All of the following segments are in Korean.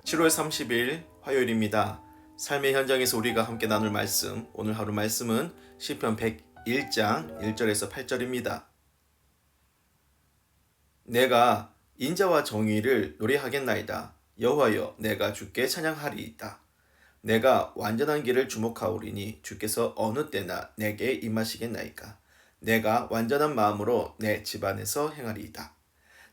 7월 30일 화요일입니다. 삶의 현장에서 우리가 함께 나눌 말씀, 오늘 하루 말씀은 시편 101장 1절에서 8절입니다. 내가 인자와 정의를 노래하겠나이다. 여호와여, 내가 주께 찬양하리이다. 내가 완전한 길을 주목하오리니 주께서 어느 때나 내게 임하시겠나이까. 내가 완전한 마음으로 내 집안에서 행하리이다.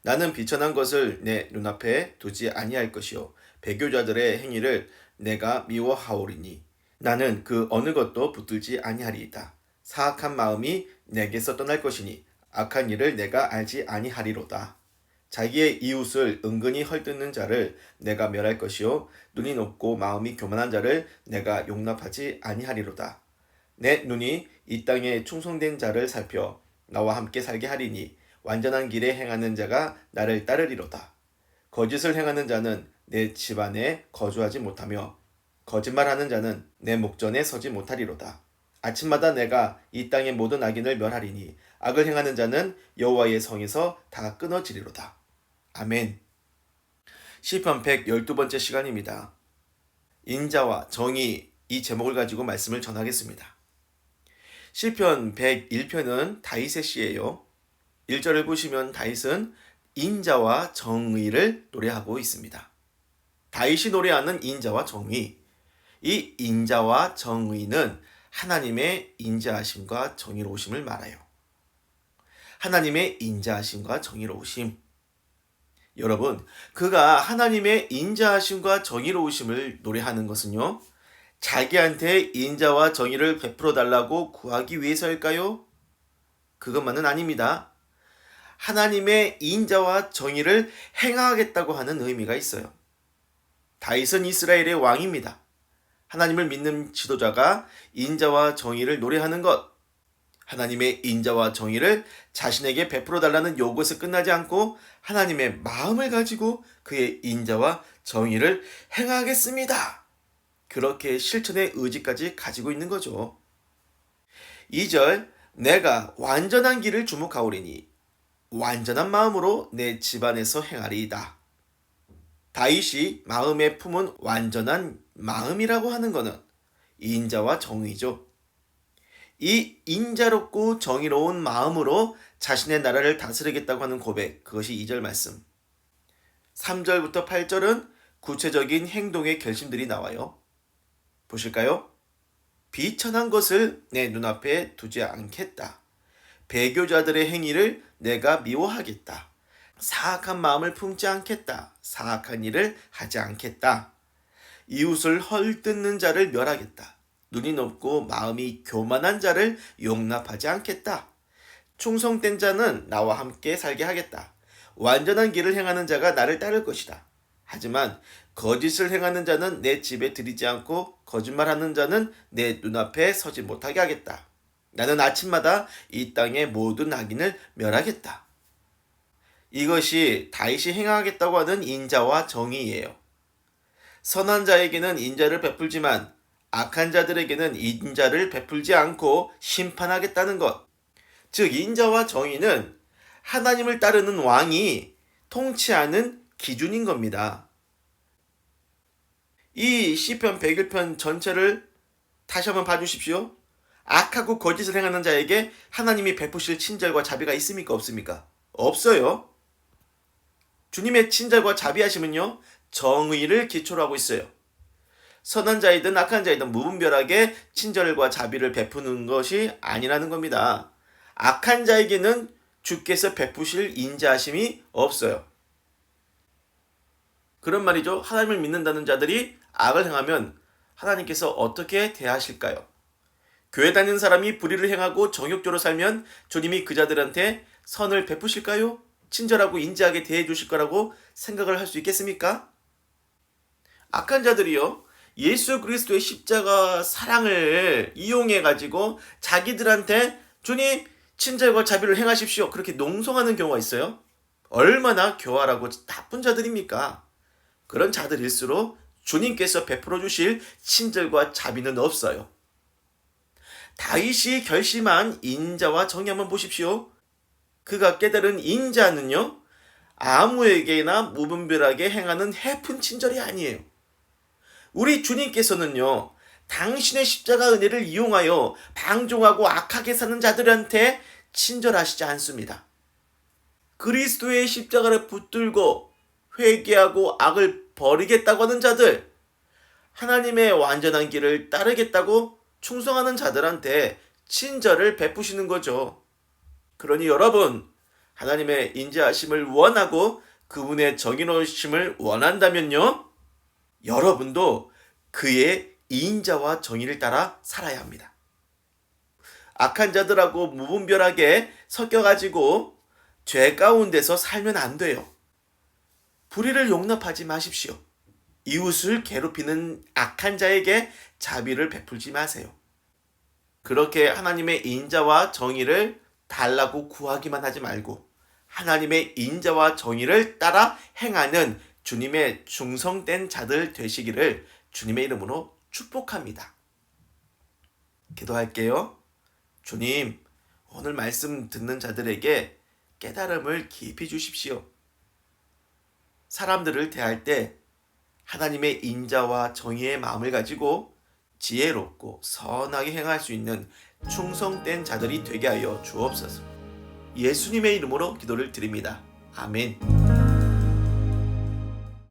나는 비천한 것을 내 눈앞에 두지 아니할 것이요 배교자들의 행위를 내가 미워하오리니 나는 그 어느 것도 붙들지 아니하리이다. 사악한 마음이 내게서 떠날 것이니 악한 일을 내가 알지 아니하리로다. 자기의 이웃을 은근히 헐뜯는 자를 내가 멸할 것이요 눈이 높고 마음이 교만한 자를 내가 용납하지 아니하리로다. 내 눈이 이 땅에 충성된 자를 살펴 나와 함께 살게 하리니 완전한 길에 행하는 자가 나를 따르리로다. 거짓을 행하는 자는 내 집안에 거주하지 못하며 거짓말하는 자는 내 목전에 서지 못하리로다. 아침마다 내가 이 땅의 모든 악인을 멸하리니 악을 행하는 자는 여호와의 성에서 다 끊어지리로다. 아멘. 시편 112번째 시간입니다. 인자와 정의, 이 제목을 가지고 말씀을 전하겠습니다. 시편 101편은 다윗의 시예요. 1절을 보시면 다윗은 인자와 정의를 노래하고 있습니다. 다윗이 노래하는 인자와 정의, 이 인자와 정의는 하나님의 인자하심과 정의로우심을 말해요. 하나님의 인자하심과 정의로우심. 여러분, 그가 하나님의 인자하심과 정의로우심을 노래하는 것은요, 자기한테 인자와 정의를 베풀어 달라고 구하기 위해서일까요? 그것만은 아닙니다. 하나님의 인자와 정의를 행하겠다고 하는 의미가 있어요. 다윗은 이스라엘의 왕입니다. 하나님을 믿는 지도자가 인자와 정의를 노래하는 것, 하나님의 인자와 정의를 자신에게 베풀어 달라는 요구에서 끝나지 않고 하나님의 마음을 가지고 그의 인자와 정의를 행하겠습니다. 그렇게 실천의 의지까지 가지고 있는 거죠. 2절, 내가 완전한 길을 주목하오리니 완전한 마음으로 내 집안에서 행하리이다. 다윗이 마음에 품은 완전한 마음이라고 하는 것은 인자와 정의죠. 이 인자롭고 정의로운 마음으로 자신의 나라를 다스리겠다고 하는 고백, 그것이 2절 말씀. 3절부터 8절은 구체적인 행동의 결심들이 나와요. 보실까요? 비천한 것을 내 눈앞에 두지 않겠다. 배교자들의 행위를 내가 미워하겠다. 사악한 마음을 품지 않겠다. 사악한 일을 하지 않겠다. 이웃을 헐뜯는 자를 멸하겠다. 눈이 높고 마음이 교만한 자를 용납하지 않겠다. 충성된 자는 나와 함께 살게 하겠다. 완전한 길을 행하는 자가 나를 따를 것이다. 하지만 거짓을 행하는 자는 내 집에 들이지 않고 거짓말하는 자는 내 눈앞에 서지 못하게 하겠다. 나는 아침마다 이 땅의 모든 악인을 멸하겠다. 이것이 다윗이 행하겠다고 하는 인자와 정의예요. 선한 자에게는 인자를 베풀지만 악한 자들에게는 인자를 베풀지 않고 심판하겠다는 것. 즉 인자와 정의는 하나님을 따르는 왕이 통치하는 기준인 겁니다. 이 시편 101편 전체를 다시 한번 봐주십시오. 악하고 거짓을 행하는 자에게 하나님이 베푸실 친절과 자비가 있습니까? 없습니까? 없어요. 주님의 친절과 자비하심은요, 정의를 기초로 하고 있어요. 선한 자이든 악한 자이든 무분별하게 친절과 자비를 베푸는 것이 아니라는 겁니다. 악한 자에게는 주께서 베푸실 인자하심이 없어요. 그런 말이죠. 하나님을 믿는다는 자들이 악을 행하면 하나님께서 어떻게 대하실까요? 교회 다니는 사람이 불의를 행하고 정욕적으로 살면 주님이 그 자들한테 선을 베푸실까요? 친절하고 인자하게 대해 주실 거라고 생각을 할 수 있겠습니까? 악한 자들이요, 예수 그리스도의 십자가 사랑을 이용해 가지고 자기들한테 주님 친절과 자비를 행하십시오, 그렇게 농성하는 경우가 있어요. 얼마나 교활하고 나쁜 자들입니까? 그런 자들일수록 주님께서 베풀어 주실 친절과 자비는 없어요. 다윗이 결심한 인자와 정의 한번 보십시오. 그가 깨달은 인자는요, 아무에게나 무분별하게 행하는 해픈 친절이 아니에요. 우리 주님께서는요, 당신의 십자가 은혜를 이용하여 방종하고 악하게 사는 자들한테 친절하시지 않습니다. 그리스도의 십자가를 붙들고 회개하고 악을 버리겠다고 하는 자들, 하나님의 완전한 길을 따르겠다고 충성하는 자들한테 친절을 베푸시는 거죠. 그러니 여러분, 하나님의 인자하심을 원하고 그분의 정의로우심을 원한다면요, 여러분도 그의 인자와 정의를 따라 살아야 합니다. 악한 자들하고 무분별하게 섞여가지고 죄 가운데서 살면 안 돼요. 불의를 용납하지 마십시오. 이웃을 괴롭히는 악한 자에게 자비를 베풀지 마세요. 그렇게 하나님의 인자와 정의를 달라고 구하기만 하지 말고 하나님의 인자와 정의를 따라 행하는 주님의 충성된 자들 되시기를 주님의 이름으로 축복합니다. 기도할게요. 주님, 오늘 말씀 듣는 자들에게 깨달음을 깊이 주십시오. 사람들을 대할 때 하나님의 인자와 정의의 마음을 가지고 지혜롭고 선하게 행할 수 있는 충성된 자들이 되게 하여 주옵소서. 예수님의 이름으로 기도를 드립니다. 아멘.